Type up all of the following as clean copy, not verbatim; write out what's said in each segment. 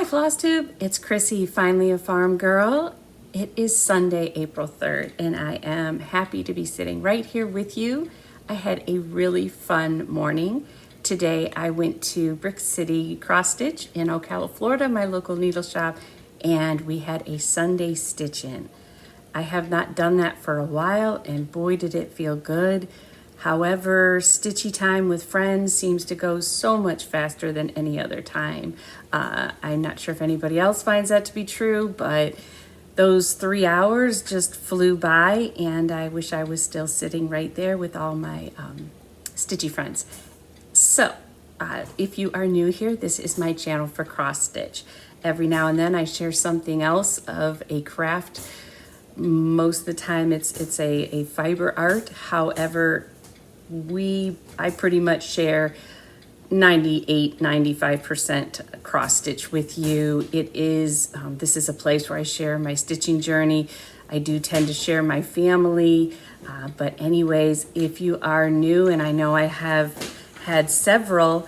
FlossTube, it's Chrissy, finally a farm girl. It is Sunday, April 3rd, and I am happy to be sitting right here with you. I had a really fun morning. Today I went to Brick City Cross Stitch in Ocala, Florida, my local needle shop, and we had a Sunday stitch-in. I have not done that for a while, and boy did it feel good. However, stitchy time with friends seems to go so much faster than any other time. I'm not sure if anybody else finds that to be true, but those 3 hours just flew by, and I wish I was still sitting right there with all my stitchy friends. So, if you are new here, this is my channel for cross stitch. Every now and then I share something else of a craft. Most of the time it's a fiber art. However, I pretty much share 95% cross stitch with you. It is, this is a place where I share my stitching journey. I do tend to share my family, but anyways, if you are new, and I know I have had several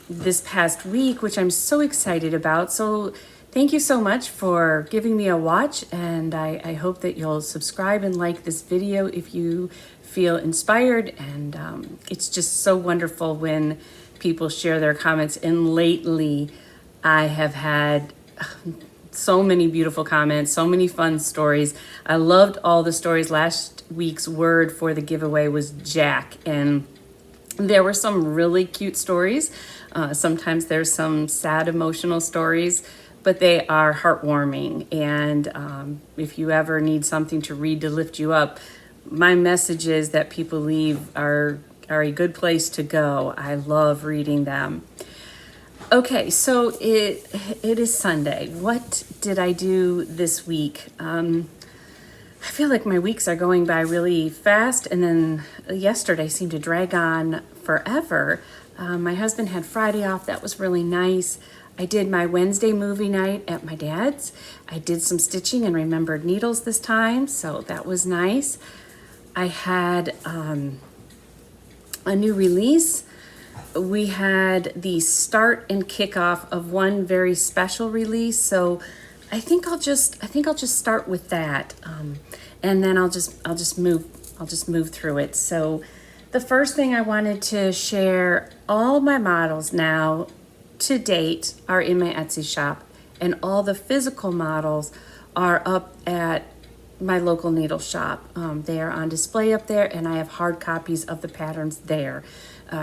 this past week, which I'm so excited about. So thank you so much for giving me a watch, and I hope that you'll subscribe and like this video if you feel inspired. And it's just so wonderful when people share their comments, and lately I have had so many beautiful comments, so many fun stories. I loved all the stories. Last week's word for the giveaway was Jack, and there were some really cute stories. Sometimes there's some sad emotional stories, but they are heartwarming. And if you ever need something to read to lift you up, my messages that people leave are a good place to go. I love reading them. Okay, so it is Sunday. What did I do this week? I feel like my weeks are going by really fast, and then yesterday seemed to drag on forever. My husband had Friday off. That was really nice. I did my Wednesday movie night at my dad's. I did some stitching and remembered needles this time, so that was nice. I had a new release. We had the start and kickoff of one very special release, so I think I'll just start with that, and then I'll just move through it. So the first thing I wanted to share, all my models now to date are in my Etsy shop, and all the physical models are up at my local needle shop. They are on display up there, and I have hard copies of the patterns there.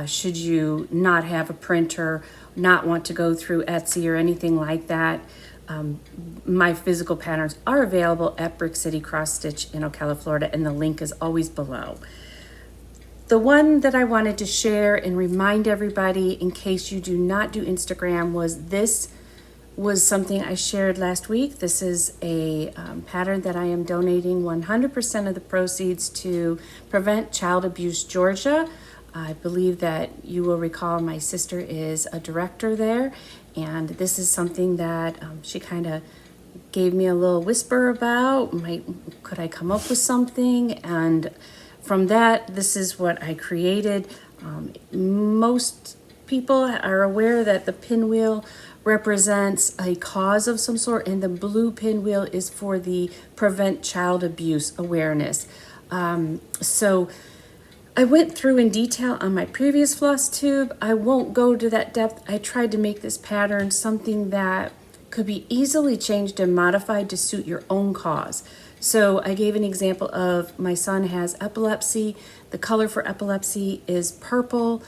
Should you not have a printer, not want to go through Etsy or anything like that, my physical patterns are available at Brick City Cross Stitch in Ocala, Florida, and the link is always below. The one that I wanted to share and remind everybody, in case you do not do Instagram, was something I shared last week. This is a pattern that I am donating 100% of the proceeds to Prevent Child Abuse Georgia. I believe that you will recall my sister is a director there, and this is something that she kind of gave me a little whisper about. Could I come up with something? And from that, this is what I created. Most people are aware that the pinwheel represents a cause of some sort, and the blue pinwheel is for the Prevent Child Abuse awareness. So I went through in detail on my previous FlossTube. I won't go to that depth. I tried to make this pattern something that could be easily changed and modified to suit your own cause. So I gave an example of my son has epilepsy. The color for epilepsy is purple.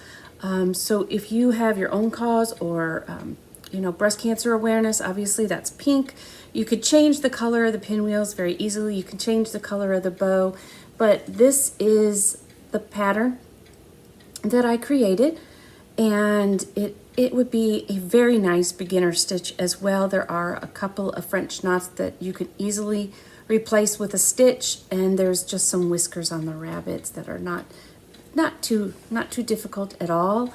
So if you have your own cause, or breast cancer awareness, obviously that's pink. You could change the color of the pinwheels very easily. You can change the color of the bow, but this is the pattern that I created, and it would be a very nice beginner stitch as well. There are a couple of French knots that you could easily replace with a stitch, and there's just some whiskers on the rabbits that are not too difficult at all.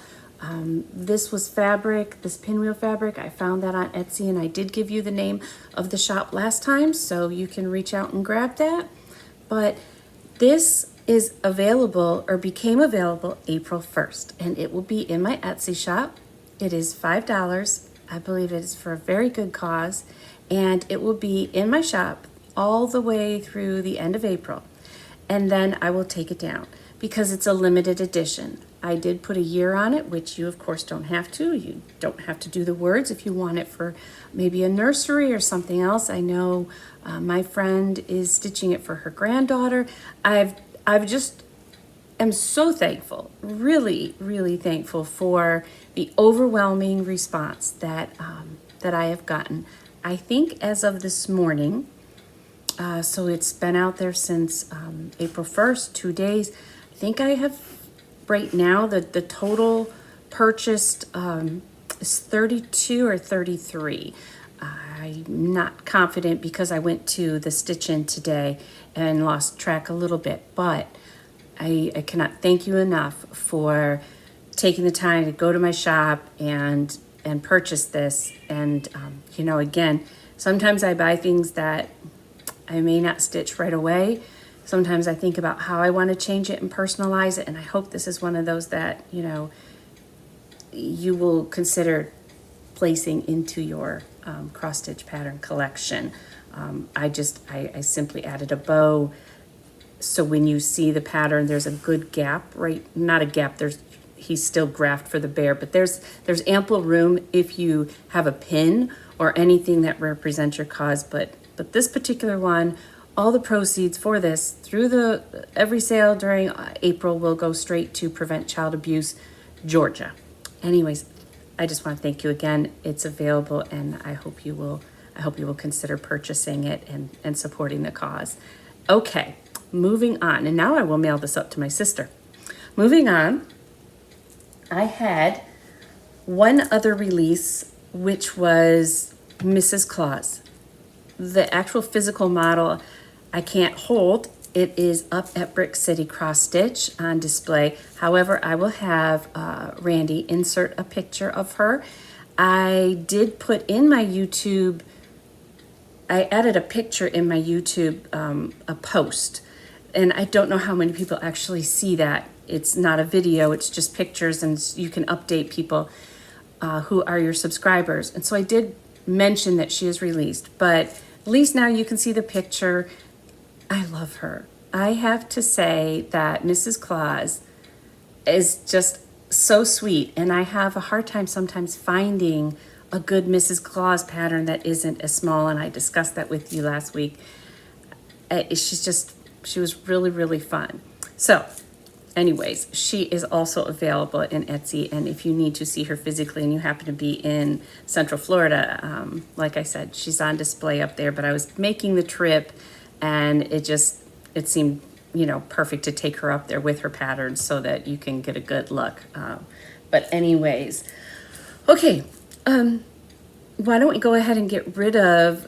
This was fabric, this pinwheel fabric. I found that on Etsy, and I did give you the name of the shop last time, so you can reach out and grab that. But this is available, or became available, April 1st, and it will be in my Etsy shop. It is $5. I believe it is for a very good cause, and it will be in my shop all the way through the end of April. And then I will take it down because it's a limited edition. I did put a year on it, which you of course don't have to. You don't have to do the words if you want it for maybe a nursery or something else. I know my friend is stitching it for her granddaughter. I've just am so thankful, really, really thankful for the overwhelming response that that I have gotten. I think as of this morning, so it's been out there since April 1st, 2 days. I think I have right now the total purchased is 32 or 33. I'm not confident because I went to the stitch in today and lost track a little bit, but I cannot thank you enough for taking the time to go to my shop and purchase this. And you know, again, sometimes I buy things that I may not stitch right away. Sometimes I think about how I want to change it and personalize it, and I hope this is one of those that, you know, you will consider placing into your cross-stitch pattern collection. I simply added a bow, so when you see the pattern, there's a good gap, right? Not a gap, he's still graphed for the bear, but there's ample room if you have a pin or anything that represents your cause. But this particular one, all the proceeds for this through every sale during April will go straight to Prevent Child Abuse Georgia. Anyways, I just want to thank you again. It's available, and I hope you will consider purchasing it and supporting the cause. Okay, moving on, and now I will mail this up to my sister. Moving on, I had one other release, which was Mrs. Claus. The actual physical model I can't hold. It is up at Brick City Cross Stitch on display. However, I will have Randy insert a picture of her. I did put in my YouTube, I added a picture in my YouTube, a post, and I don't know how many people actually see that. It's not a video, it's just pictures, and you can update people who are your subscribers. And so I did mention that she is released, but at least now you can see the picture. I love her. I have to say that Mrs. Claus is just so sweet, and I have a hard time sometimes finding a good Mrs. Claus pattern that isn't as small, and I discussed that with you last week. She was really, really fun. So anyways, she is also available in Etsy, and if you need to see her physically and you happen to be in Central Florida, like I said, she's on display up there, but I was making the trip, and it seemed, you know, perfect to take her up there with her patterns so that you can get a good look. But anyways, okay, why don't we go ahead and get rid of,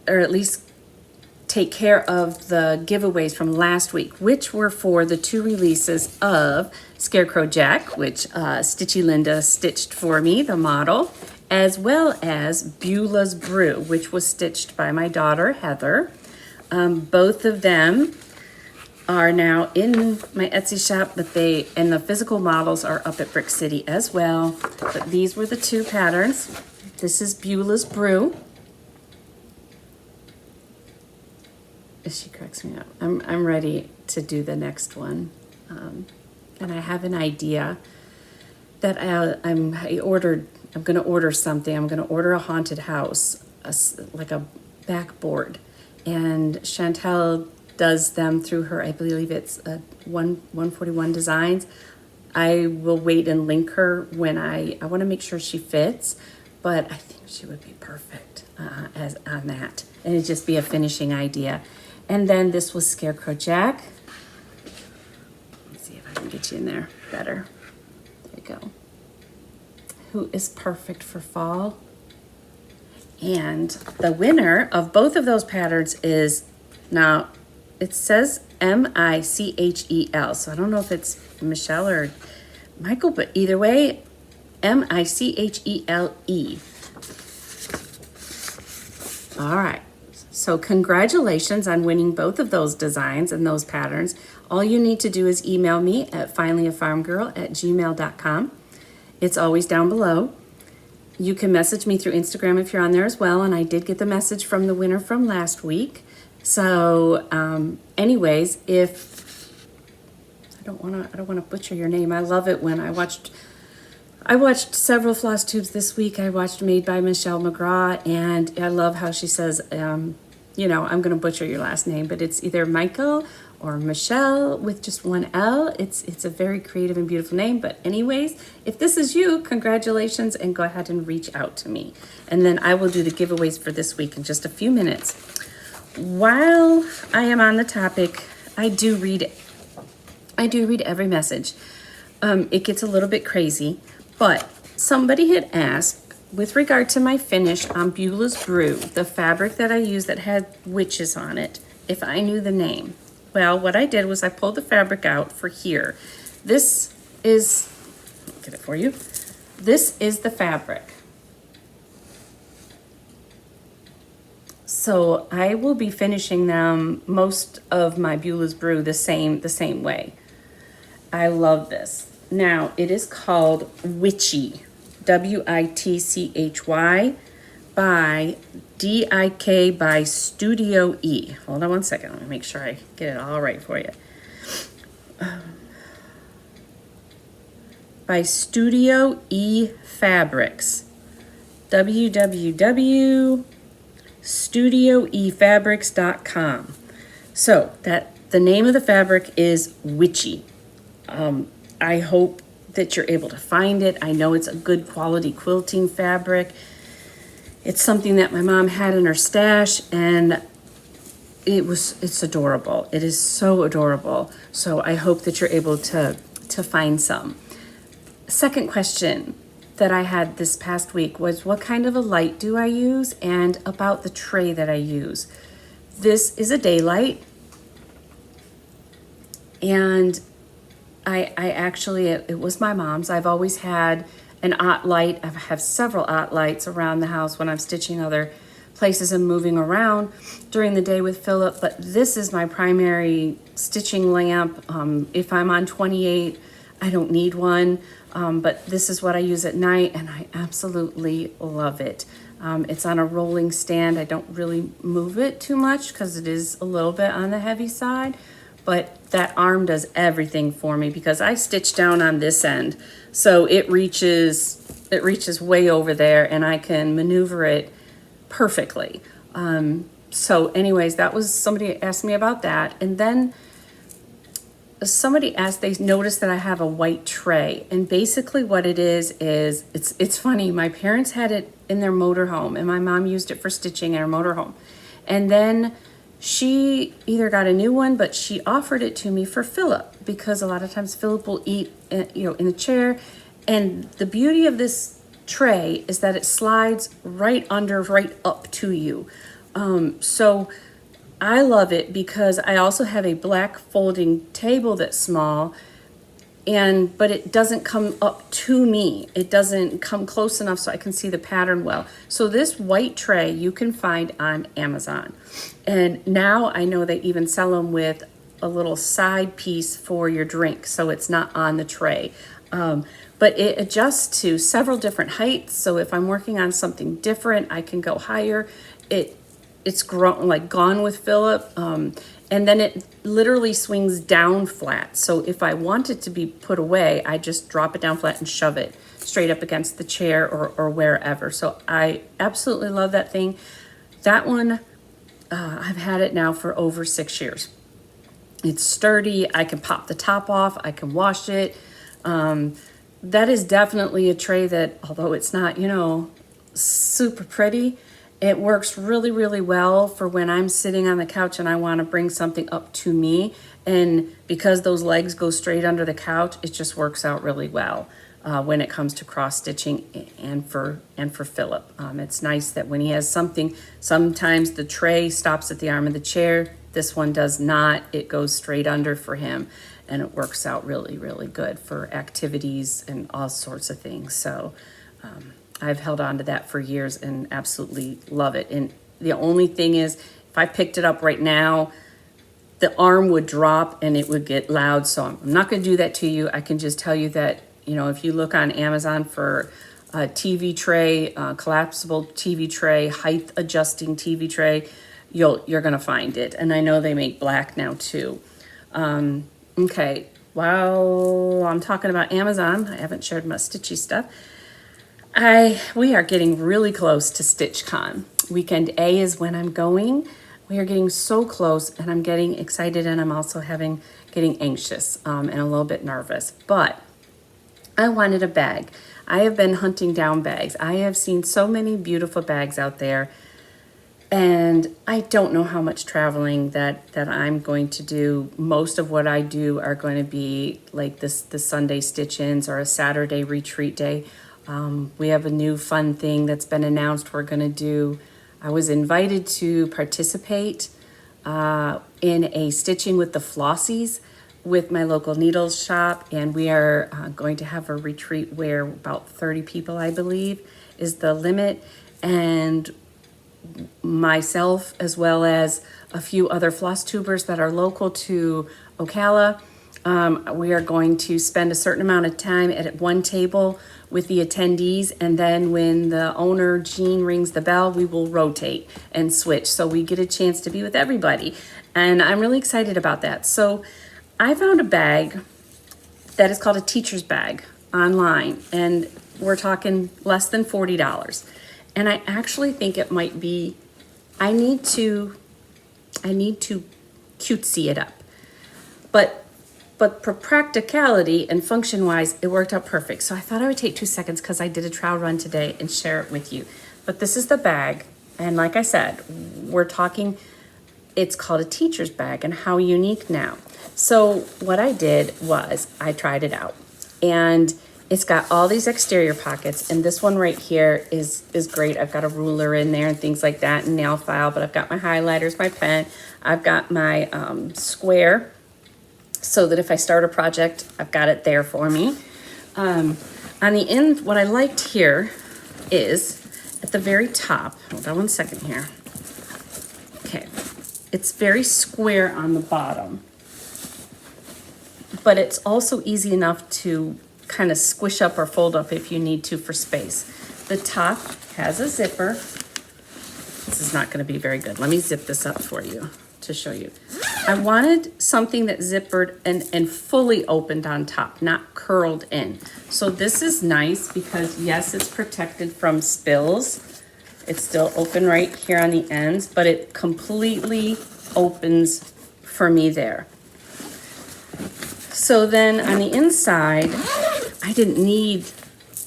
or at least take care of the giveaways from last week, which were for the two releases of Scarecrow Jack, which Stitchy Linda stitched for me, the model, as well as Beulah's Brew, which was stitched by my daughter, Heather. Both of them are now in my Etsy shop, but and the physical models are up at Brick City as well. But these were the two patterns. This is Beulah's Brew. She cracks me up. I'm ready to do the next one, and I have an idea that I'm going to order something. I'm going to order a haunted house, like a backboard, and Chantel does them through her, I believe it's 141 Designs. I will wait and link her when I want to make sure she fits, but I think she would be perfect as on that, and it'd just be a finishing idea. And then this was Scarecrow Jack. Let's see if I can get you in there better. There you go. Who is perfect for fall. And the winner of both of those patterns is, now it says Michel. So I don't know if it's Michelle or Michael, but either way, Michele. All right. So congratulations on winning both of those designs and those patterns. All you need to do is email me at finallyafarmgirl@gmail.com. It's always down below. You can message me through Instagram if you're on there as well. And I did get the message from the winner from last week. So anyways, if I don't want to butcher your name. I love it when I watched several floss tubes this week. I watched Made by Michelle McGraw, and I love how she says, you know, I'm going to butcher your last name, but it's either Michael or Michelle with just one L. It's a very creative and beautiful name. But anyways, if this is you, congratulations, and go ahead and reach out to me. And then I will do the giveaways for this week in just a few minutes. While I am on the topic, I do read every message. It gets a little bit crazy, but somebody had asked with regard to my finish on Beulah's Brew, the fabric that I used that had witches on it, if I knew the name. Well, what I did was I pulled the fabric out for here. This is, I'll get it for you. This is the fabric. So I will be finishing them, most of my Beulah's Brew, the same way. I love this. Now, it is called Witchy, Witchy, by D-I-K by Studio E. Hold on one second. Let me make sure I get it all right for you. By Studio E Fabrics. www.studioefabrics.com. So the name of the fabric is Witchy. I hope that you're able to find it. I know it's a good quality quilting fabric. It's something that my mom had in her stash, and it's adorable. It is so adorable. So I hope that you're able to find some. Second question that I had this past week was, what kind of a light do I use, and about the tray that I use. This is a daylight, and I actually, it was my mom's. I've always had an OT light. I have several OT lights around the house when I'm stitching other places and moving around during the day with Philip, but this is my primary stitching lamp. If I'm on 28, I don't need one, but this is what I use at night, and I absolutely love it. It's on a rolling stand. I don't really move it too much because it is a little bit on the heavy side, but that arm does everything for me because I stitch down on this end. So it reaches way over there, and I can maneuver it perfectly. So anyways, that was, somebody asked me about that. And then somebody asked, they noticed that I have a white tray. And basically what it is it's funny. My parents had it in their motorhome, and my mom used it for stitching in her motorhome. And then she either got a new one, but she offered it to me for Philip, because a lot of times Philip will eat, in the chair. And the beauty of this tray is that it slides right up to you. So I love it because I also have a black folding table that's small, but it doesn't come up to me. It doesn't come close enough so I can see the pattern well. So this white tray you can find on Amazon. And now I know they even sell them with a little side piece for your drink, so it's not on the tray. But it adjusts to several different heights. So if I'm working on something different, I can go higher. It's grown, like Gone with Philip. And then it literally swings down flat. So if I want it to be put away, I just drop it down flat and shove it straight up against the chair or wherever. So I absolutely love that thing. That one, I've had it now for over 6 years. It's sturdy. I can pop the top off. I can wash it. That is definitely a tray that, although it's not, super pretty, it works really, really well for when I'm sitting on the couch and I want to bring something up to me. And because those legs go straight under the couch, it just works out really well when it comes to cross stitching and for Philip. It's nice that when he has something, sometimes the tray stops at the arm of the chair. This one does not. It goes straight under for him, and it works out really, really good for activities and all sorts of things. So I've held on to that for years and absolutely love it. And the only thing is, if I picked it up right now, the arm would drop and it would get loud. So I'm not going to do that to you. I can just tell you that, if you look on Amazon for TV tray, collapsible TV tray, height adjusting TV tray, you're gonna find it. And I know they make black now too. Okay, while I'm talking about Amazon, I haven't shared my stitchy stuff. We are getting really close to StitchCon. Weekend A is when I'm going. We are getting so close, and I'm getting excited, and I'm also getting anxious and a little bit nervous. But I wanted a bag. I have been hunting down bags. I have seen so many beautiful bags out there, and I don't know how much traveling that I'm going to do. Most of what I do are going to be like the Sunday stitch-ins or a Saturday retreat day. We have a new fun thing that's been announced we're going to do. I was invited to participate in a Stitching with the Flossies with my local needles shop, and we are going to have a retreat where about 30 people, I believe, is the limit, and myself as well as a few other floss tubers that are local to Ocala. We are going to spend a certain amount of time at one table with the attendees, and then when the owner, Jean, rings the bell, we will rotate and switch. So we get a chance to be with everybody. And I'm really excited about that. So I found a bag that is called a teacher's bag online, and we're talking less than $40. And I actually think it might be, I need to cutesy it up. But for practicality and function-wise, it worked out perfect. So I thought I would take 2 seconds because I did a trial run today and share it with you. But this is the bag. And like I said, we're talking, it's called a teacher's bag, and how unique now. So what I did was I tried it out. And it's got all these exterior pockets. And this one right here is great. I've got a ruler in there and things like that, and nail file. But I've got my highlighters, my pen. I've got my square, so that if I start a project, I've got it there for me. On the end, what I liked here is at the very top, hold on one second here. Okay, it's very square on the bottom, but it's also easy enough to kind of squish up or fold up if you need to for space. The top has a zipper. This is not going to be very good. Let me zip this up for you to show you. I wanted something that zippered and fully opened on top, not curled in. So this is nice because yes, it's protected from spills. It's still open right here on the ends, but it completely opens for me there. So then on the inside, I didn't need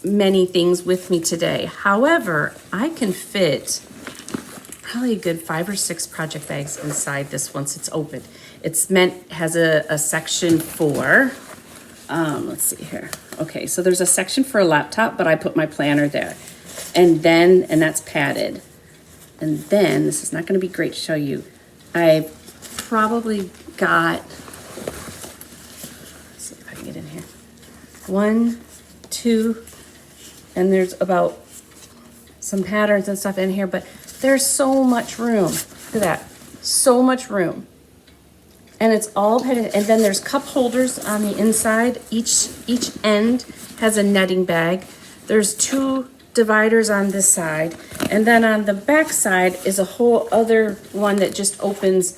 many things with me today. However, I can fit probably a good 5 or 6 project bags inside this once it's open. It's has a section for, let's see here. Okay, so there's a section for a laptop, but I put my planner there. And that's padded. And then, this is not gonna be great to show you. I've probably got, let's see if I can get in here. 1, 2, and there's about some patterns and stuff in here, but there's so much room. Look at that, so much room. And it's all padded, and then there's cup holders on the inside. Each end has a netting bag. There's 2 dividers on this side, and then on the back side is a whole other one that just opens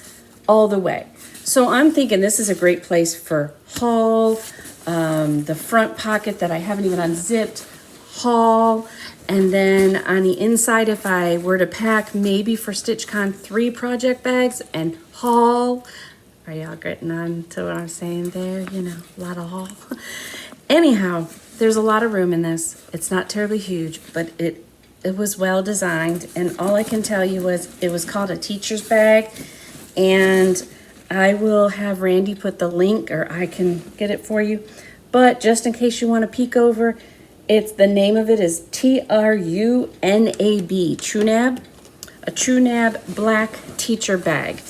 all the way. So I'm thinking this is a great place for haul, the front pocket that I haven't even unzipped, haul, and then on the inside, if I were to pack maybe for StitchCon 3 project bags and haul. Are y'all getting on to what I'm saying there? You know, a lot of haul. Anyhow, there's a lot of room in this. It's not terribly huge, but it was well designed. And all I can tell you was it was called a teacher's bag. And I will have Randy put the link, or I can get it for you. But just in case you want to peek over, the name of it is TRUNAB, TruNab, a TruNab black teacher bag.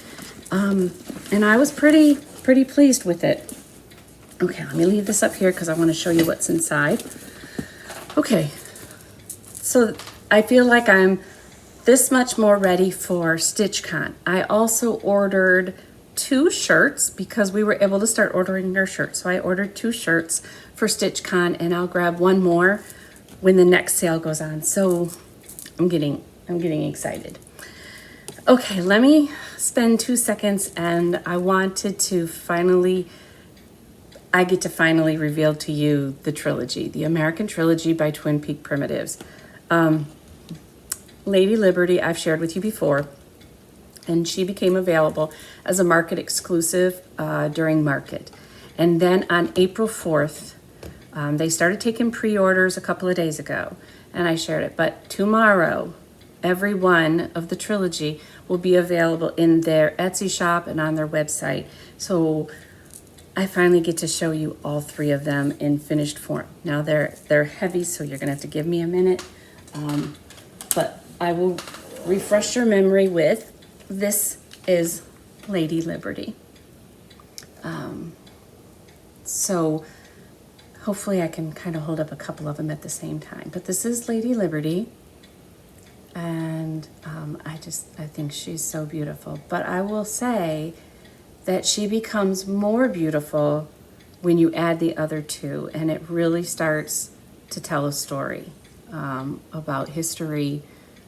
And I was pretty pleased with it. Okay, let me leave this up here because I want to show you what's inside. Okay, so I feel like I'm this much more ready for StitchCon. I also ordered 2 shirts because we were able to start ordering their shirts. So I ordered 2 shirts for StitchCon, and I'll grab one more when the next sale goes on. So I'm getting excited. Okay, let me spend 2 seconds, and I wanted to I get to finally reveal to you the trilogy, the American Trilogy by Twin Peak Primitives. Lady Liberty, I've shared with you before, and she became available as a market exclusive during market. And then on April 4th, they started taking pre-orders a couple of days ago, and I shared it. But tomorrow, every one of the trilogy will be available in their Etsy shop and on their website. So I finally get to show you all 3 of them in finished form. Now they're heavy, so you're gonna have to give me a minute. But I will refresh your memory with, this is Lady Liberty. So hopefully I can kind of hold up a couple of them at the same time. But this is Lady Liberty. And I think she's so beautiful. But I will say that she becomes more beautiful when you add the other 2, and it really starts to tell a story about history,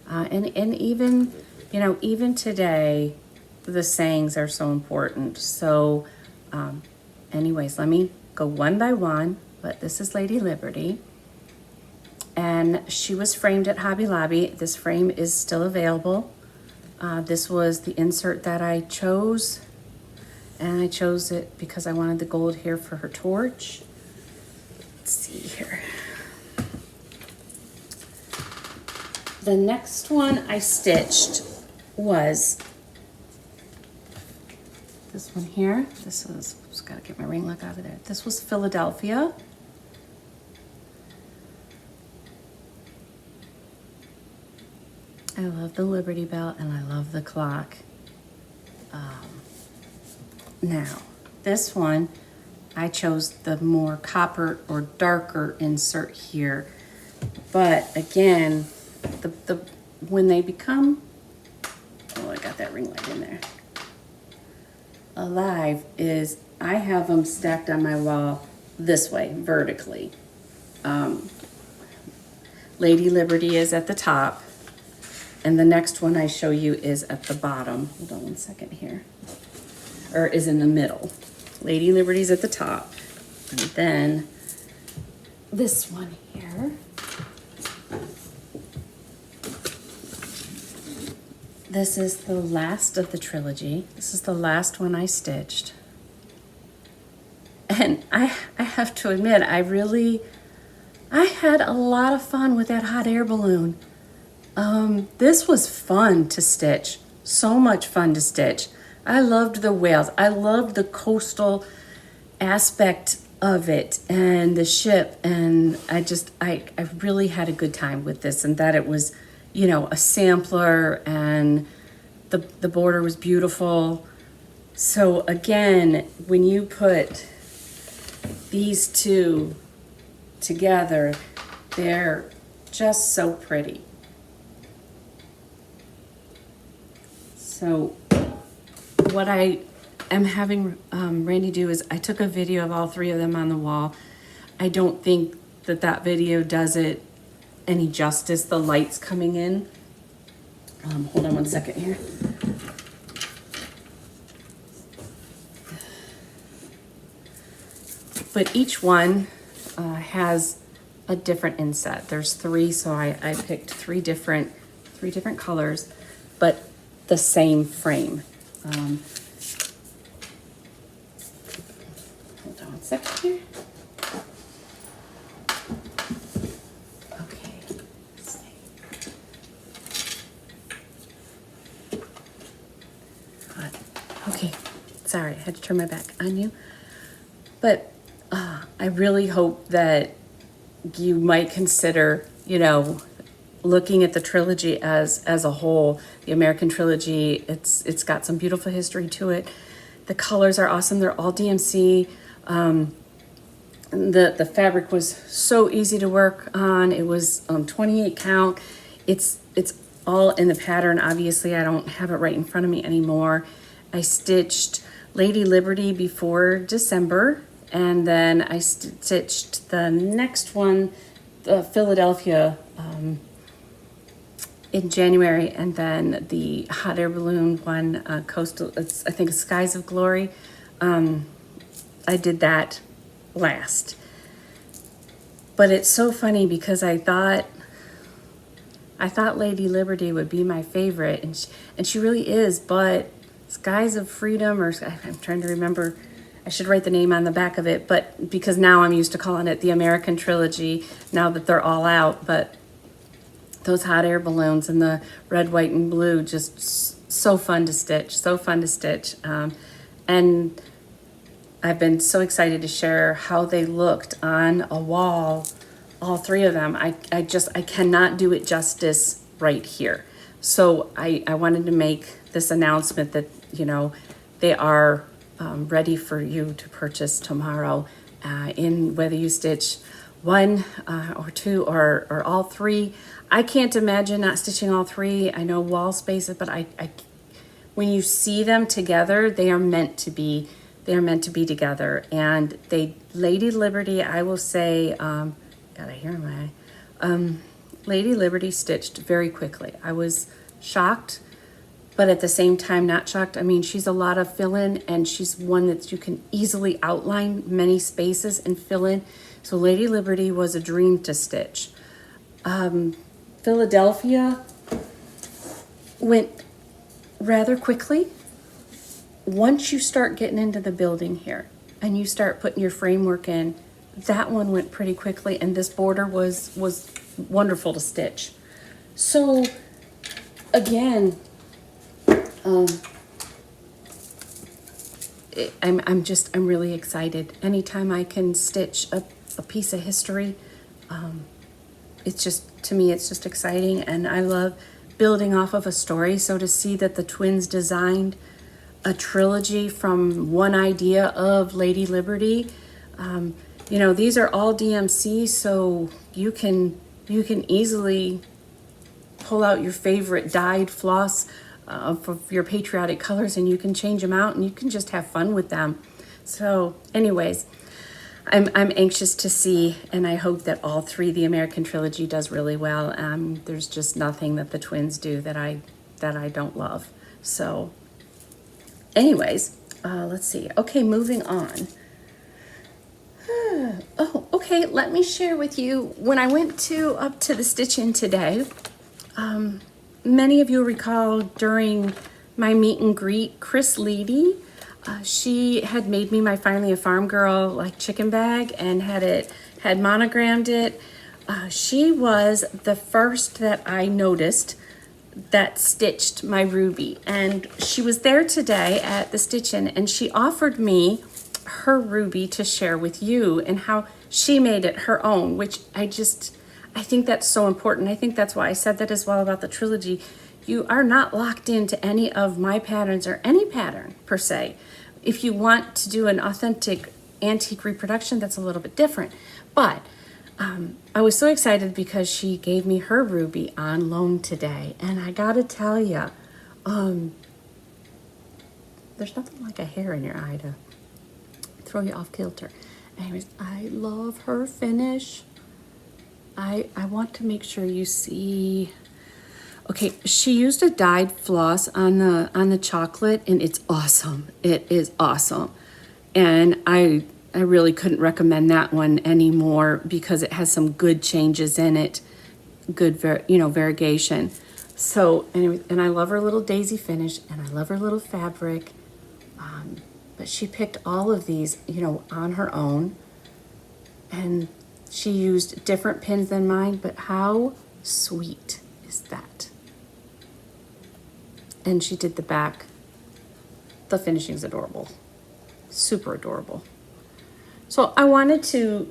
and even, you know, even today, the sayings are so important. So anyways, let me go one by one. But this is Lady Liberty, and she was framed at Hobby Lobby. This frame is still available. This was the insert that I chose, and I chose it because I wanted the gold here for her torch. Let's see here. The next one I stitched was this one here. This is, just gotta get my ring lock out of there. This was Philadelphia. I love the Liberty Bell, and I love the clock. Now, this one, I chose the more copper or darker insert here. But again, when they become, oh, I got that ring light in there, alive, is I have them stacked on my wall this way, vertically. Lady Liberty is at the top, and the next one I show you is at the bottom. Hold on one second here. Or is in the middle. Lady Liberty's at the top. And then this one here. This is the last of the trilogy. This is the last one I stitched. And I have to admit, I had a lot of fun with that hot air balloon. This was fun to stitch. So much fun to stitch. I loved the whales. I loved the coastal aspect of it and the ship. And I really had a good time with this, and that it was, you know, a sampler, and the border was beautiful. So again, when you put these 2 together, they're just so pretty. So what I am having Randy do is, I took a video of all 3 of them on the wall. I don't think that video does it any justice, the lights coming in. Hold on one second here. But each one has a different inset. There's 3, so I picked 3 different colors, but the same frame. Hold on one second here. Okay, let's see. Okay, sorry, I had to turn my back on you. But I really hope that you might consider, you know, looking at the trilogy as a whole. The American Trilogy, it's got some beautiful history to it. The colors are awesome. They're all DMC. The fabric was so easy to work on. It was 28 count. It's all in the pattern. Obviously, I don't have it right in front of me anymore. I stitched Lady Liberty before December, and then I stitched the next one the Philadelphia in January, and then the hot air balloon one, coastal, I think it's Skies of Glory. I did that last. But it's so funny because I thought Lady Liberty would be my favorite, and she really is, but Skies of Freedom, or I'm trying to remember, I should write the name on the back of it, but because now I'm used to calling it the American Trilogy, now that they're all out, but those hot air balloons and the red, white, and blue, just so fun to stitch, so fun to stitch. And I've been so excited to share how they looked on a wall, all three of them. I cannot do it justice right here. So I wanted to make this announcement that, you know, they are ready for you to purchase tomorrow, in whether you stitch one or two or all three. I can't imagine not stitching all three. I know wall spaces, but I when you see them together, they are meant to be together. And Lady Liberty, I will say, got a hair in my eye. Lady Liberty stitched very quickly. I was shocked, but at the same time not shocked. I mean, she's a lot of fill-in, and she's one that you can easily outline many spaces and fill in. So Lady Liberty was a dream to stitch. Philadelphia went rather quickly. Once you start getting into the building here and you start putting your framework in, that one went pretty quickly, and this border was wonderful to stitch. So again, I'm really excited. Anytime I can stitch a piece of history, it's just, to me, it's just exciting, and I love building off of a story. So to see that the twins designed a trilogy from one idea of Lady Liberty, you know, these are all DMC, so you can easily pull out your favorite dyed floss for your patriotic colors, and you can change them out, and you can just have fun with them. So anyways, I'm anxious to see, and I hope that all three, the American Trilogy, does really well. There's just nothing that the twins do that I don't love. So anyways, let's see. Okay, moving on. Oh, okay, let me share with you, when I went up to the stitch-in today, many of you recall during my meet and greet, Chris Leedy, she had made me my Finally a Farm Girl like chicken bag and had monogrammed it. She was the first that I noticed that stitched my Ruby, and she was there today at the stitch-in, and she offered me her Ruby to share with you and how she made it her own, which I think that's so important. I think that's why I said that as well about the trilogy. You are not locked into any of my patterns or any pattern per se. If you want to do an authentic antique reproduction, that's a little bit different. But I was so excited because she gave me her Ruby on loan today. And I gotta tell you, there's nothing like a hair in your eye to throw you off kilter. Anyways, I love her finish. I want to make sure you see. Okay, she used a dyed floss on the chocolate, and it's awesome. It is awesome. And I really couldn't recommend that one anymore because it has some good changes in it, good variegation. So anyway, and I love her little daisy finish, and I love her little fabric. But she picked all of these, on her own, and she used different pins than mine, but how sweet is that? And she did the back. The finishing's adorable. Super adorable. So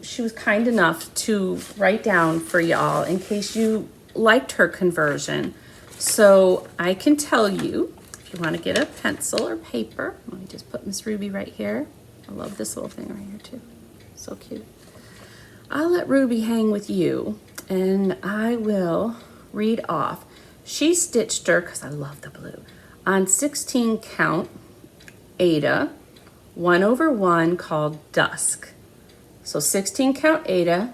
she was kind enough to write down for y'all in case you liked her conversion. So I can tell you, if you want to get a pencil or paper, let me just put Miss Ruby right here. I love this little thing right here too. So cute. I'll let Ruby hang with you, and I will read off. She stitched her, because I love the blue, on 16 count Aida, 1/1 called Dusk. So 16 count Aida,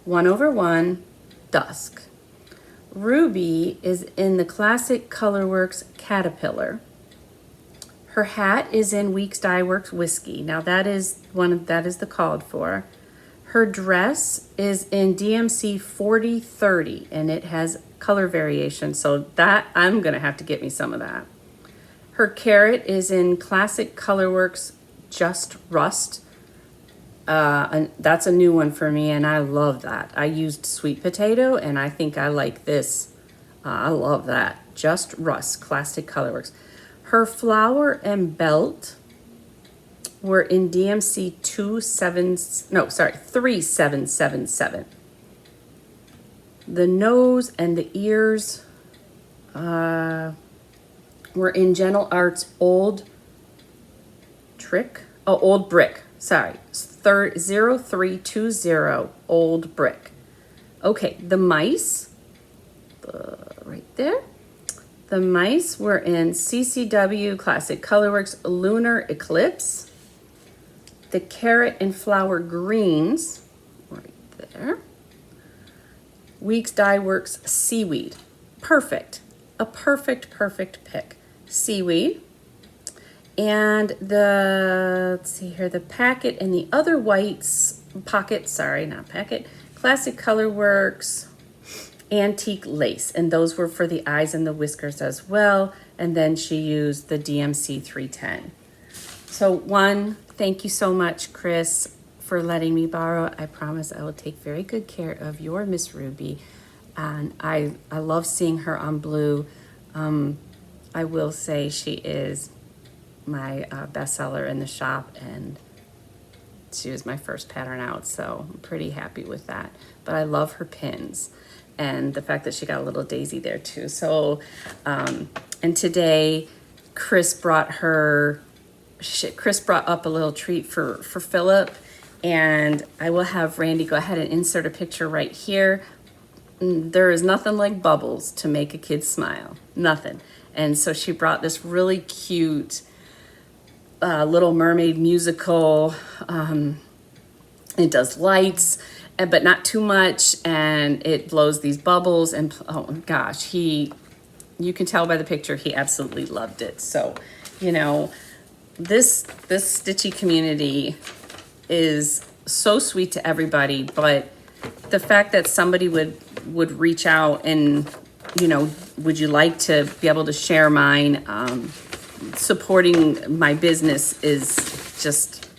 1/1 Dusk. Ruby is in the Classic Colorworks Caterpillar. Her hat is in Weeks Dye Works Whiskey. Now that is the called for. Her dress is in DMC 4030 and it has color variation. So that I'm gonna have to get me some of that. Her carrot is in Classic Colorworks Just Rust. And that's a new one for me and I love that. I used sweet potato and I think I like this. I love that. Just Rust, Classic Colorworks. Her flower and belt were in DMC 3777. The nose and the ears were in Gentle Arts Old Brick. 0320 Old Brick. Okay, the mice, right there. The mice were in CCW Classic Colorworks Lunar Eclipse. The carrot and flower greens, right there. Weeks Dye Works Seaweed. Perfect. A perfect pick. Seaweed. And let's see here, the packet and the other whites, Classic Colorworks Antique Lace. And those were for the eyes and the whiskers as well. And then she used the DMC 310. So thank you so much, Chris, for letting me borrow. I promise I will take very good care of your Miss Ruby. And I love seeing her on blue. I will say she is my bestseller in the shop and she was my first pattern out, so I'm pretty happy with that. But I love her pins and the fact that she got a little daisy there too. So, and today Chris brought up a little treat for Philip, and I will have Randy go ahead and insert a picture right here. There is nothing like bubbles to make a kid smile, nothing. And so she brought this really cute Little Mermaid musical. It does lights, but not too much, and it blows these bubbles. And oh gosh, you can tell by the picture he absolutely loved it. So, you know, this stitchy community is so sweet to everybody, but the fact that somebody would reach out and, you know, would you like to be able to share mine? Supporting my business is just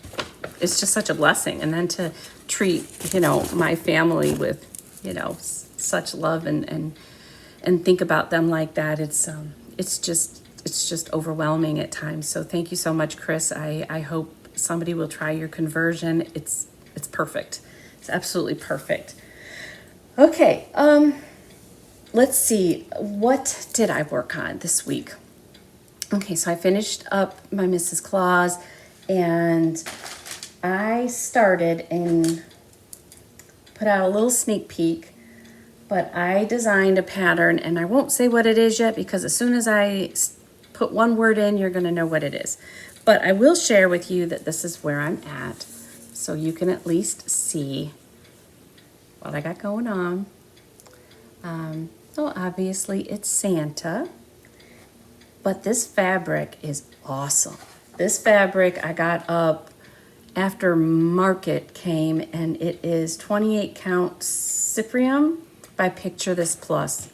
such a blessing. And then to treat, you know, my family with, you know, such love and think about them like that. It's just overwhelming at times. So thank you so much, Chris. I hope somebody will try your conversion. It's perfect. It's absolutely perfect. Okay. Let's see. What did I work on this week? Okay, so I finished up my Mrs. Claus and I started and put out a little sneak peek, but I designed a pattern and I won't say what it is yet because as soon as I put one word in, you're going to know what it is. But I will share with you that this is where I'm at so you can at least see what I got going on. So obviously it's Santa. But this fabric is awesome. This fabric I got up after market came, and it is 28 count Cyprium by Picture This Plus.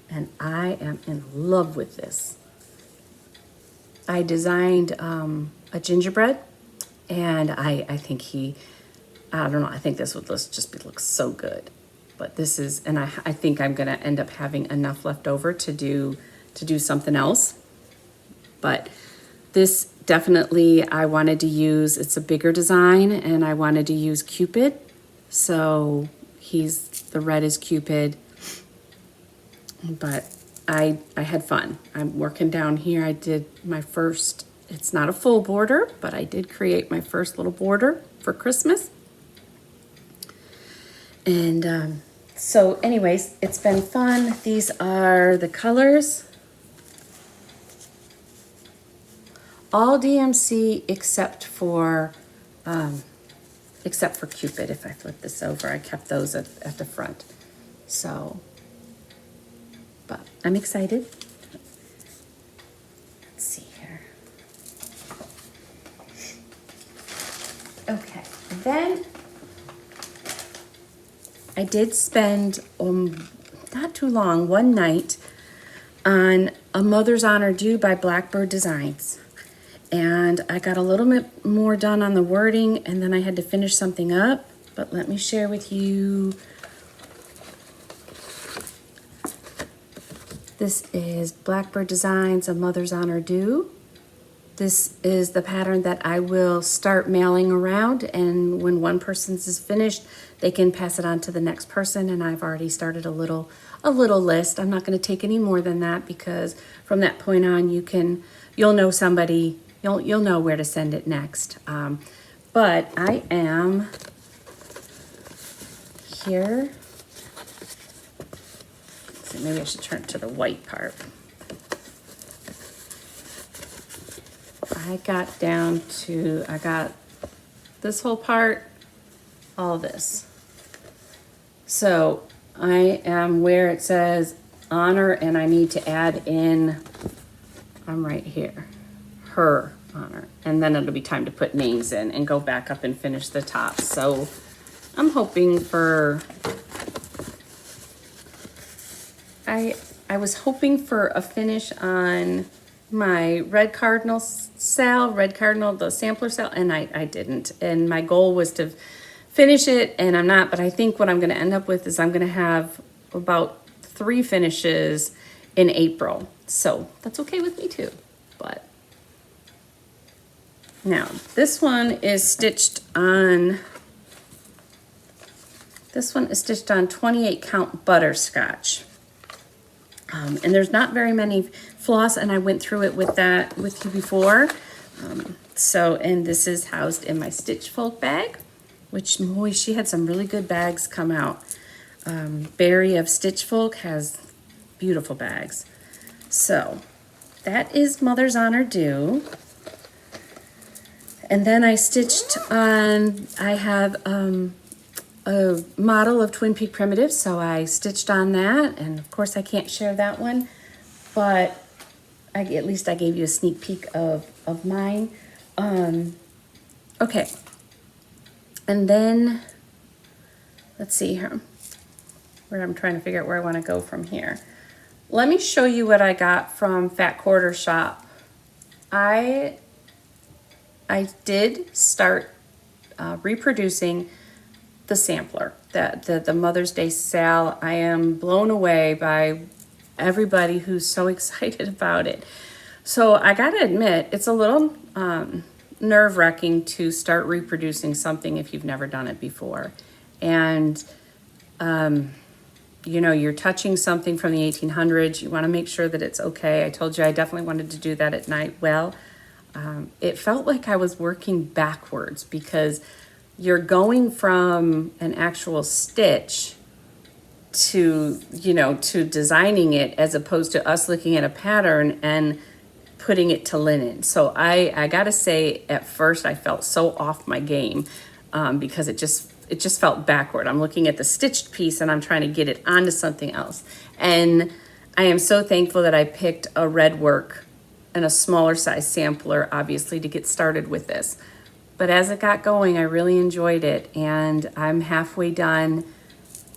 And I am in love with this. I designed a gingerbread, and I think I don't know, I think this would look so good. But this is, and I think I'm gonna end up having enough left over to do something else. But this definitely I wanted to use, it's a bigger design and I wanted to use Cupid. So the red is Cupid, but I had fun. I'm working down here. I did my first, it's not a full border, but I did create my first little border for Christmas. And so anyways, it's been fun. These are the colors. All DMC except for except for Cupid. If I flip this over, I kept those at the front. So, but I'm excited. Let's see here. Okay, then I did spend not too long, one night, on A Mother's Honor Due by Blackbird Designs. And I got a little bit more done on the wording, and then I had to finish something up. But let me share with you. This is Blackbird Designs, A Mother's Honor Due. This is the pattern that I will start mailing around, and when one person's is finished, they can pass it on to the next person. And I've already started a little list. I'm not going to take any more than that, because from that point on, you'll know somebody. You'll know where to send it next. But I am here. So maybe I should turn to the white part. I got this whole part, all this. So I am where it says honor, and I need to add in, I'm right here, her honor. And then it'll be time to put names in and go back up and finish the top. So I'm hoping for, I was hoping for a finish on my red cardinal the sampler sale, and I didn't. And my goal was to finish it, and I'm not, but I think what I'm going to end up with is I'm going to have about 3 finishes in April. So that's okay with me too. But now this one is stitched on 28 count butterscotch. And there's not very many floss, and I went through it with you before. And this is housed in my Stitch Folk bag, which, boy, she had some really good bags come out. Barry of Stitch Folk has beautiful bags. So that is Mother's Honor Due. And then I stitched on, I have a model of Twin Peak Primitives, so I stitched on that, and of course I can't share that one, but at least I gave you a sneak peek of mine. Okay, and then let's see here, where I'm trying to figure out where I want to go from here. Let me show you what I got from Fat Quarter Shop. I did start reproducing the sampler, the Mother's Day sale. I am blown away by everybody who's so excited about it. So I gotta admit, it's a little nerve-wracking to start reproducing something if you've never done it before. And you know, you're touching something from the 1800s. You want to make sure that it's okay. I told you I definitely wanted to do that at night. Well, it felt like I was working backwards, because you're going from an actual stitch to, to designing it, as opposed to us looking at a pattern and putting it to linen. So I gotta say, at first I felt so off my game, because it just felt backward. I'm looking at the stitched piece and I'm trying to get it onto something else. And I am so thankful that I picked a red work and a smaller size sampler, obviously, to get started with this. But as it got going, I really enjoyed it, and I'm halfway done.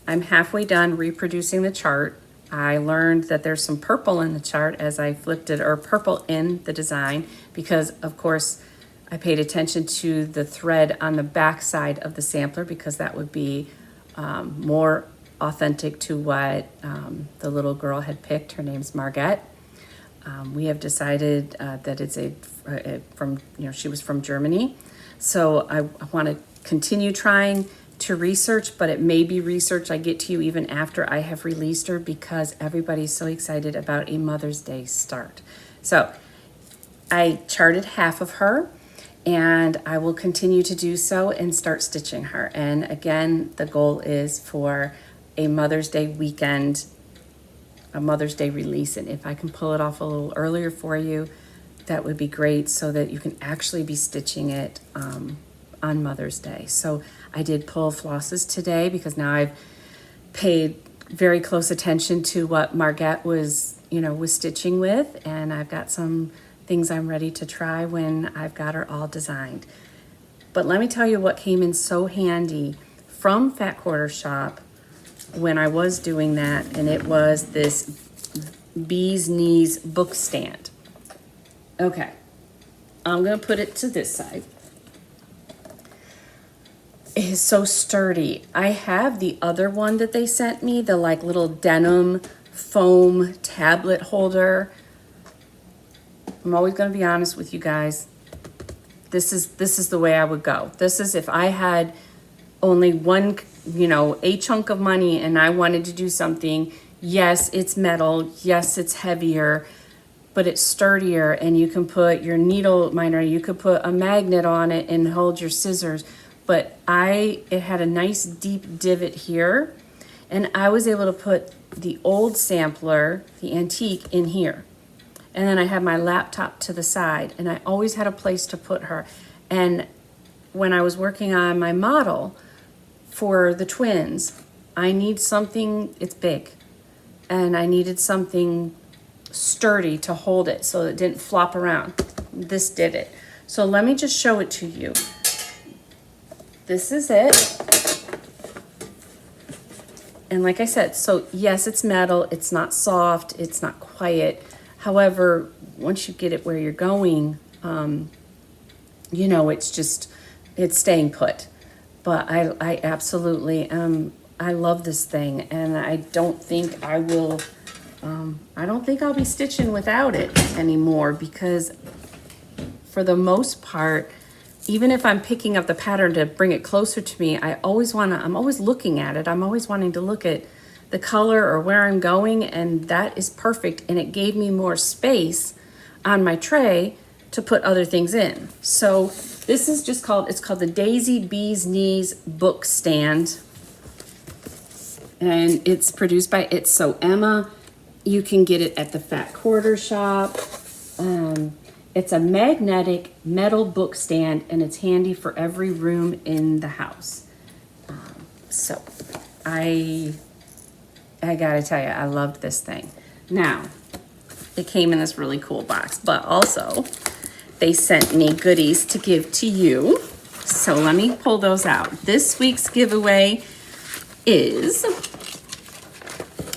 I'm halfway done reproducing the chart. I learned that there's some purple in the chart as I flipped it, or purple in the design, because of course I paid attention to the thread on the back side of the sampler, because that would be more authentic to what the little girl had picked. Her name's Margette. We have decided that it's she was from Germany. So I want to continue trying to research, but it may be research I get to you even after I have released her, because everybody's so excited about a Mother's Day start. So I charted half of her, and I will continue to do so and start stitching her. And again, the goal is for a Mother's Day weekend, a Mother's Day release. And if I can pull it off a little earlier for you, that would be great, so that you can actually be stitching it on on Mother's Day. So I did pull flosses today because now I've paid very close attention to what Margette was, was stitching with, and I've got some things I'm ready to try when I've got her all designed. But let me tell you what came in so handy from Fat Quarter Shop when I was doing that, and it was this Bee's Knees book stand. Okay, I'm gonna put it to this side. It is so sturdy. I have the other one that they sent me, the like little denim foam tablet holder. I'm always gonna be honest with you guys. This is the way I would go. This is if I had only one, a chunk of money and I wanted to do something. Yes, it's metal. Yes, it's heavier, but it's sturdier, and you can put your needle miner, you could put a magnet on it and hold your scissors. But it had a nice deep divot here, and I was able to put the old sampler, the antique, in here. And then I had my laptop to the side, and I always had a place to put her. And when I was working on my model for the twins, I need something, it's big, and I needed something sturdy to hold it so it didn't flop around. This did it. So let me just show it to you. This is it. And like I said, so yes, it's metal, it's not soft, it's not quiet. However, once you get it where you're going, it's staying put. But I absolutely, I love this thing, and I don't think I will, I don't think I'll be stitching without it anymore, because for the most part, even if I'm picking up the pattern to bring it closer to me, I'm always looking at it. I'm always wanting to look at the color or where I'm going, and that is perfect. And it gave me more space on my tray to put other things in. So this is it's called the Daisy Bee's Knees book stand. And it's produced by It's So Emma. You can get it at the Fat Quarter Shop. It's a magnetic metal book stand, and it's handy for every room in the house. So I gotta tell you, I loved this thing. Now, it came in this really cool box, but also they sent me goodies to give to you. So let me pull those out. This week's giveaway is,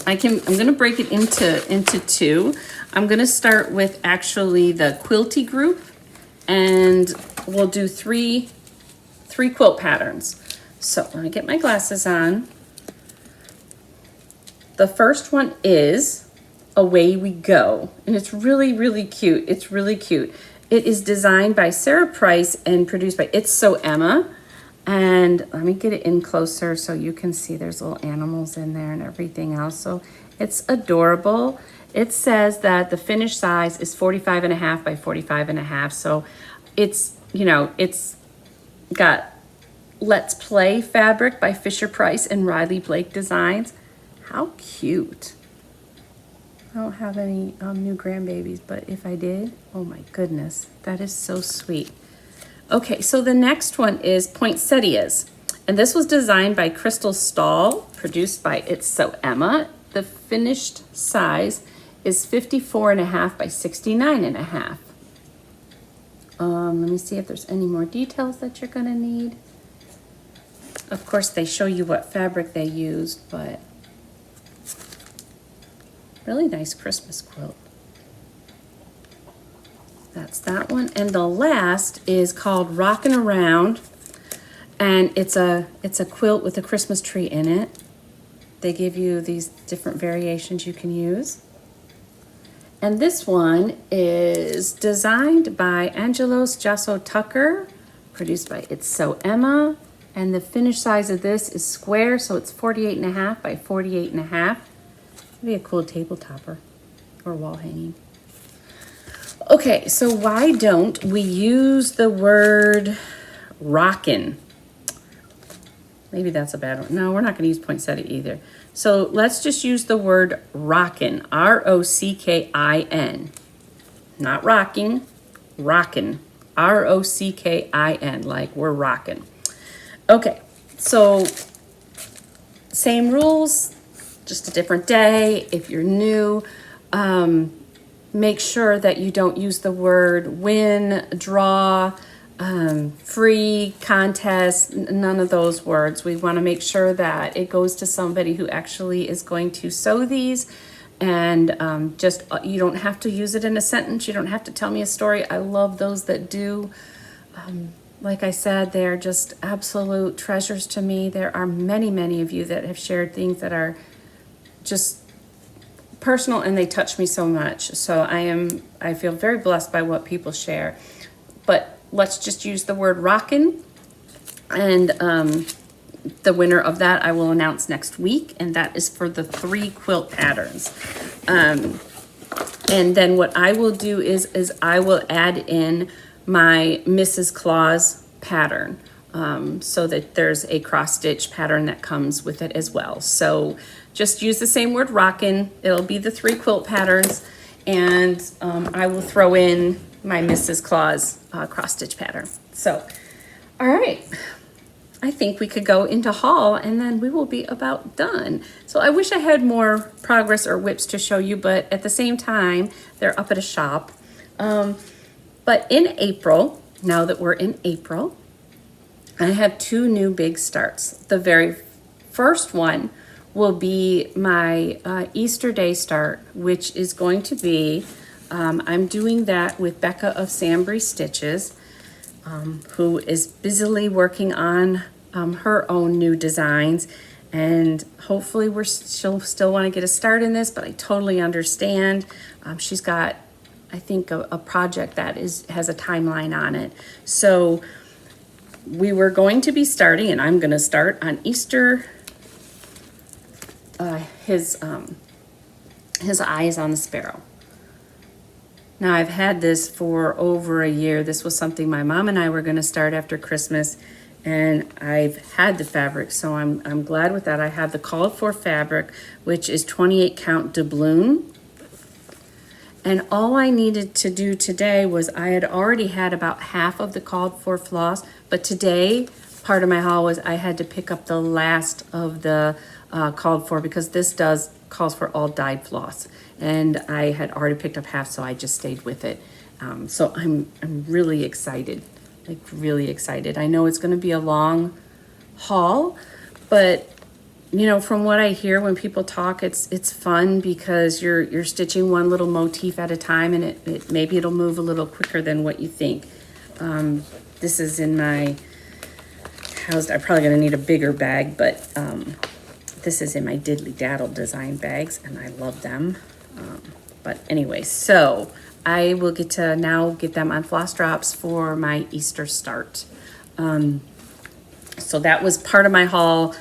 I'm gonna break it into two. I'm gonna start with actually the quilty group, and we'll do three quilt patterns. So let me get my glasses on. The first one is Away We Go, and it's really, really cute. It's really cute. It is designed by Sarah Price and produced by It's So Emma. And let me get it in closer so you can see there's little animals in there and everything else. So it's adorable. It says that the finished size is 45.5 by 45.5. So it's, it's got Let's Play fabric by Fisher Price and Riley Blake Designs. How cute. I don't have any new grandbabies, but if I did, oh my goodness, that is so sweet. Okay, so the next one is Poinsettias, and this was designed by Crystal Stahl, produced by It's So Emma. The finished size is 54.5 by 69.5. Let me see if there's any more details that you're gonna need. Of course, they show you what fabric they used, but really nice Christmas quilt. That's that one. And the last is called Rockin' Around, and it's a quilt with a Christmas tree in it. They give you these different variations you can use. And this one is designed by Angelos Jasso Tucker, produced by It's So Emma. And the finished size of this is square, so it's 48.5 by 48.5. Maybe a cool table topper or wall hanging. Okay, so why don't we use the word rockin'? Maybe that's a bad one. No, we're not going to use poinsettia either. So let's just use the word rockin', R-O-C-K-I-N. Not rocking, rockin', R-O-C-K-I-N, like we're rocking. Okay, so same rules, just a different day. If you're new, make sure that you don't use the word win, draw, free, contest, none of those words. We want to make sure that it goes to somebody who actually is going to sew these. And just, you don't have to use it in a sentence. You don't have to tell me a story. I love those that do. Like I said, they're just absolute treasures to me. There are many, many of you that have shared things that are just personal, and they touch me so much. So I feel very blessed by what people share. But let's just use the word rockin', and the winner of that I will announce next week, and that is for the 3 quilt patterns. And then what I will do is I will add in my Mrs. Claus pattern, so that there's a cross stitch pattern that comes with it as well. So just use the same word rockin'. It'll be the 3 quilt patterns, and I will throw in my Mrs. Claus cross stitch pattern. So, all right, I think we could go into haul, and then we will be about done. So I wish I had more progress or whips to show you, but at the same time, they're up at a shop. But in April, now that we're in April, I have 2 new big starts. The very first one will be my Easter Day start, which is going to be, I'm doing that with Becca of Sambry Stitches, who is busily working on her own new designs. And hopefully she'll still want to get a start in this, but I totally understand. She's got, I think, a project that has a timeline on it. So we were going to be starting, and I'm going to start on Easter, his eyes on the sparrow. Now, I've had this for over a year. This was something my mom and I were going to start after Christmas, and I've had the fabric, so I'm glad with that. I have the called for fabric, which is 28 count doubloon. And all I needed to do today was, I had already had about half of the called for floss, but today, part of my haul was I had to pick up the last of the called for, because this calls for all dyed floss. And I had already picked up half, so I just stayed with it. So I'm really excited, like really excited. I know it's going to be a long haul, but you know, from what I hear when people talk, it's fun because you're stitching one little motif at a time, and maybe it'll move a little quicker than what you think. This is in my house. I'm probably going to need a bigger bag, but this is in my Diddly Daddle design bags, and I love them. But anyway, so I will get to now get them on floss drops for my Easter start. So that was part of my haul,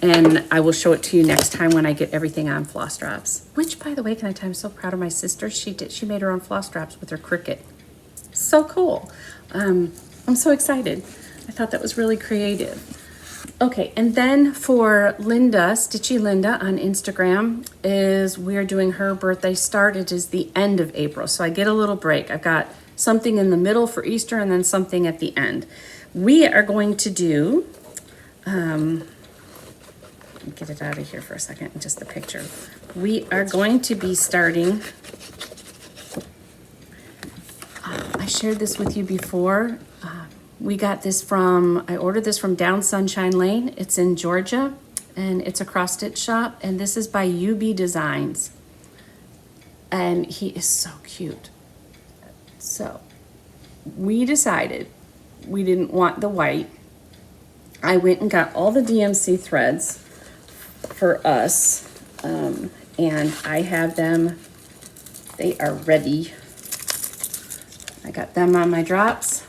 and I will show it to you next time when I get everything on floss drops. Which, by the way, can I tell you, I'm so proud of my sister. She made her own floss drops with her Cricut. So cool. I'm so excited. I thought that was really creative. Okay, and then for Linda, Stitchy Linda on Instagram, we're doing her birthday start. It is the end of April, so I get a little break. I've got something in the middle for Easter and then something at the end. We are going to do, let me get it out of here for a second, just the picture. We are going to be starting, I shared this with you before. We got this I ordered this from Down Sunshine Lane. It's in Georgia, and it's a cross stitch shop, and this is by UB Designs. And he is so cute. So we decided we didn't want the white. I went and got all the DMC threads for us, and I have them. They are ready. I got them on my drops.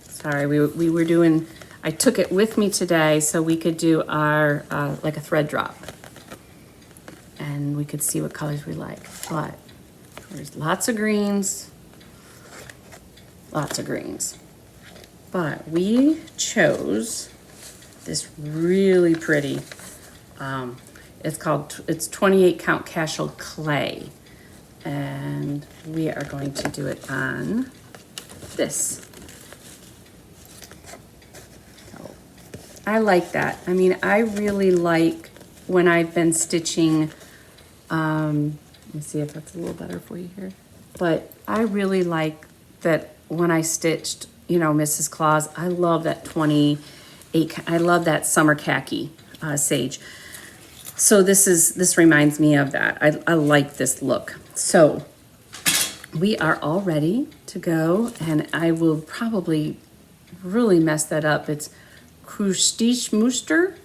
Sorry, we were doing, I took it with me today so we could do our, like a thread drop. And we could see what colors we like. But there's lots of greens. Lots of greens. But we chose this really pretty, it's 28 count Cashel Clay. And we are going to do it on this. So I like that. I mean, I really like when I've been stitching, let me see if that's a little better for you here. But I really like that when I stitched, you know, Mrs. Claus, I love that 28, I love that summer khaki sage. So this reminds me of that. I like this look. So we are all ready to go, and I will probably really mess that up. It's Krustischmuster.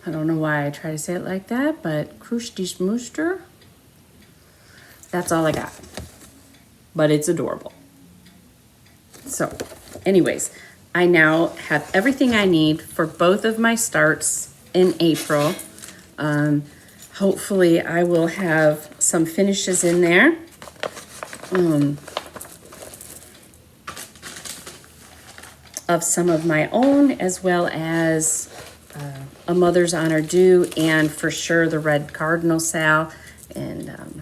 I don't know why I try to say it like that, but Krustischmuster. That's all I got. But it's adorable. So, anyways, I now have everything I need for both of my starts in April. Hopefully I will have some finishes in there. Of some of my own, as well as a Mother's Honor Do, and for sure the red cardinal sal. And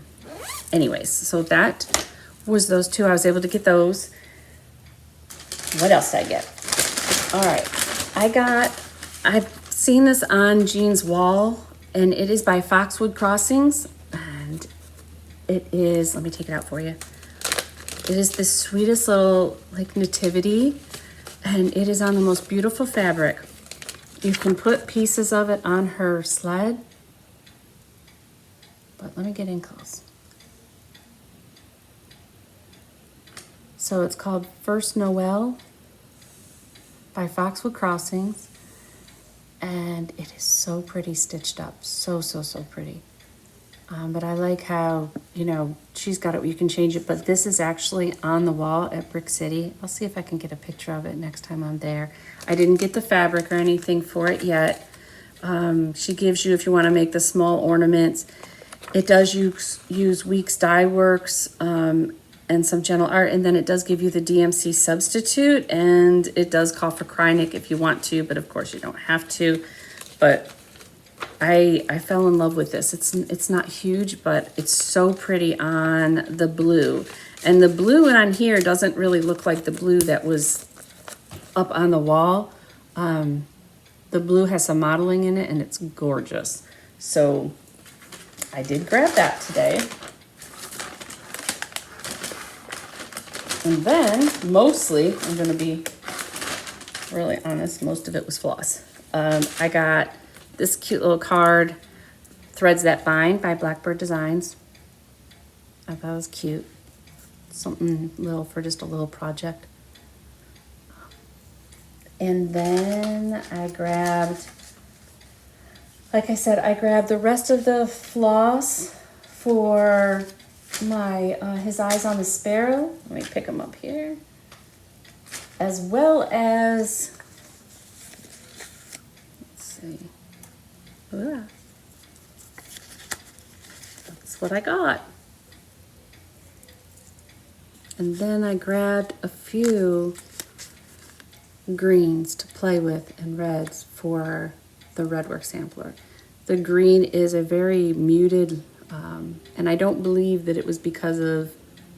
anyways, so that was those two. I was able to get those. What else did I get? All right, I've seen this on Jean's wall, and it is by Foxwood Crossings, and it is, let me take it out for you. It is the sweetest little like nativity, and it is on the most beautiful fabric. You can put pieces of it on her sled, but let me get in close. So it's called First Noel by Foxwood Crossings, and it is so pretty stitched up. So pretty. But I like how, you know, she's got it, you can change it, but this is actually on the wall at Brick City. I'll see if I can get a picture of it next time I'm there. I didn't get the fabric or anything for it yet. She gives you, if you want to make the small ornaments, it does use Weeks Dye Works, and some Gentle Art, and then it does give you the DMC substitute, and it does call for Krynic if you want to, but of course you don't have to. But I fell in love with this. It's not huge, but it's so pretty on the blue. And the blue on here doesn't really look like the blue that was up on the wall. The blue has some modeling in it, and it's gorgeous. So I did grab that today. And then, mostly, I'm going to be really honest, most of it was floss. I got this cute little card, Threads That Bind by Blackbird Designs. I thought it was cute. Something little for just a little project. And then I grabbed, like I said, I grabbed the rest of the floss for my His Eyes on the Sparrow. Let me pick them up here. As well as, let's see. Ooh. That's what I got. And then I grabbed a few greens to play with and reds for the Redwork sampler. The green is a very muted, and I don't believe that it was because of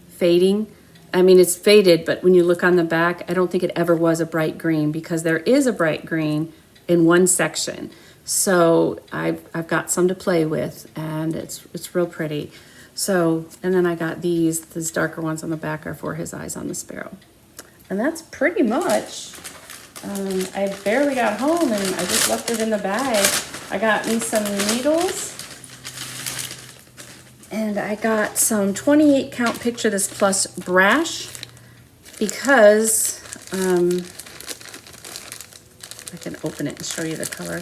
fading. I mean, it's faded, but when you look on the back, I don't think it ever was a bright green, because there is a bright green in one section. So I've got some to play with, and it's real pretty. So, and then I got these darker ones on the back are for His Eyes on the Sparrow. And that's pretty much, I barely got home and I just left it in the bag. I got me some needles, and I got some 28 count Picture This Plus brash, because I can open it and show you the color.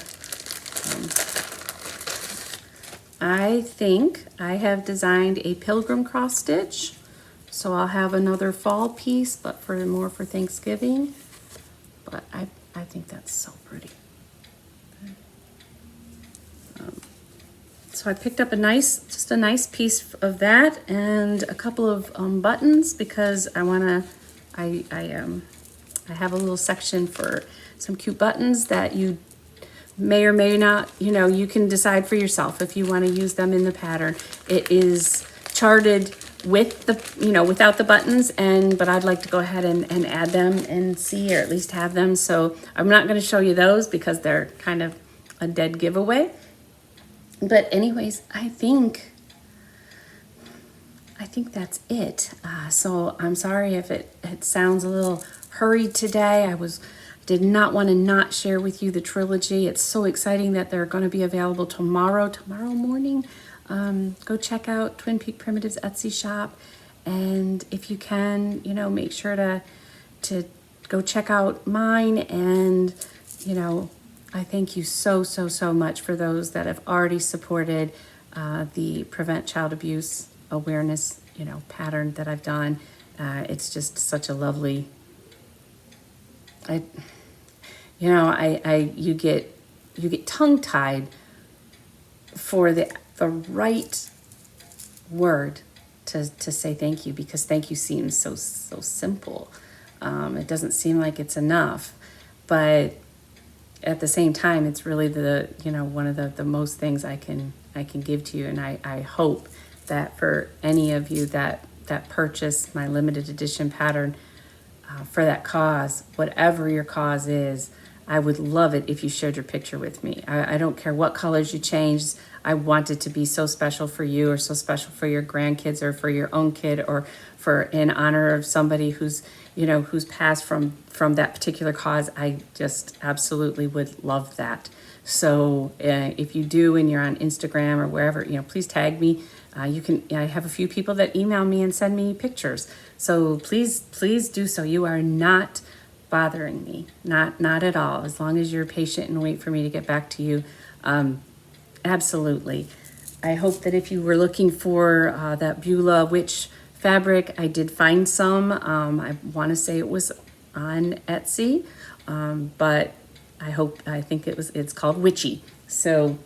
I think I have designed a pilgrim cross stitch, so I'll have another fall piece, but more for Thanksgiving. But I think that's so pretty. So I picked up just a nice piece of that, and a couple of buttons, because I have a little section for some cute buttons that you may or may not, you can decide for yourself if you want to use them in the pattern. It is charted with the, without the buttons, but I'd like to go ahead and add them and see, or at least have them. So I'm not going to show you those because they're kind of a dead giveaway. But anyways, I think that's it. So I'm sorry if it sounds a little hurried today. Did not want to not share with you the trilogy. It's so exciting that they're going to be available tomorrow morning. Go check out Twin Peak Primitives Etsy shop, and if you can, make sure to go check out mine. And I thank you so much for those that have already supported the Prevent Child Abuse Awareness pattern that I've done. It's just such a lovely, you get tongue-tied for the right word to say thank you, because thank you seems so simple. It doesn't seem like it's enough, but at the same time, it's really one of the most things I can give to you. And I hope that for any of you that purchase my limited edition pattern for that cause, whatever your cause is, I would love it if you shared your picture with me. I don't care what colors you changed. I want it to be so special for you, or so special for your grandkids, or for your own kid, or for in honor of somebody who's passed from that particular cause. I just absolutely would love that. So if you do, and you're on Instagram or wherever, please tag me. I have a few people that email me and send me pictures. So please do so. You are not bothering me, not at all, as long as you're patient and wait for me to get back to you. Absolutely. I hope that if you were looking for that Beulah Witch fabric, I did find some. I want to say it was on Etsy, but I think it's called Witchy. So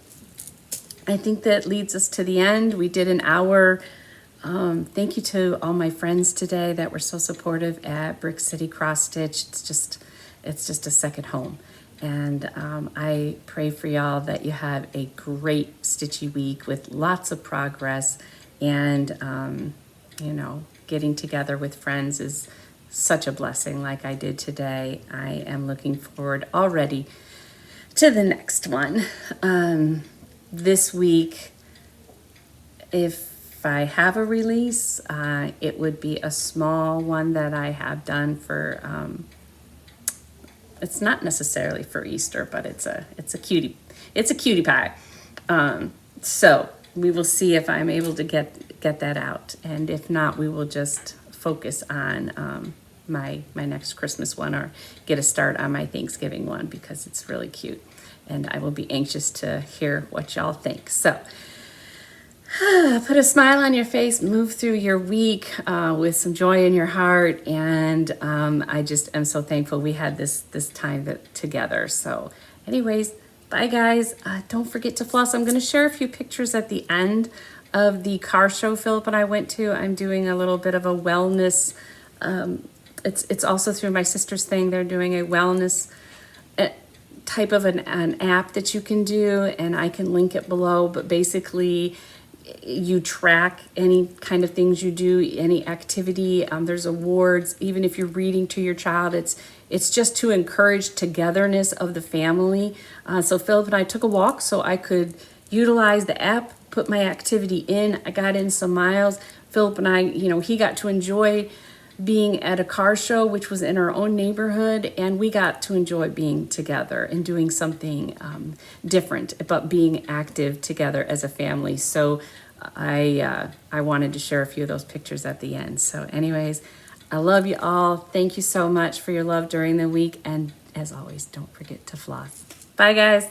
I think that leads us to the end. We did an hour. Thank you to all my friends today that were so supportive at Brick City Cross Stitch. It's just a second home. And I pray for y'all that you have a great stitchy week with lots of progress. And, getting together with friends is such a blessing, like I did today. I am looking forward already to the next one. This week, if I have a release, it would be a small one that I have done for, it's not necessarily for Easter, but it's a cutie pie. So we will see if I'm able to get that out, and if not, we will just focus on my next Christmas one, or get a start on my Thanksgiving one, because it's really cute, and I will be anxious to hear what y'all think. So put a smile on your face, move through your week with some joy in your heart, and I just am so thankful we had this time together. So anyways, bye guys. Don't forget to floss. I'm going to share a few pictures at the end of the car show Philip and I went to. I'm doing a little bit of a wellness, it's also through my sister's thing. They're doing a wellness type of an app that you can do, and I can link it below, but basically you track any kind of things you do, any activity. There's awards. Even if you're reading to your child, it's just to encourage togetherness of the family. So Philip and I took a walk so I could utilize the app, put my activity in. I got in some miles. Philip and I, he got to enjoy being at a car show, which was in our own neighborhood, and we got to enjoy being together and doing something different, but being active together as a family. So I wanted to share a few of those pictures at the end. So anyways, I love you all. Thank you so much for your love during the week, and as always, don't forget to floss. Bye guys.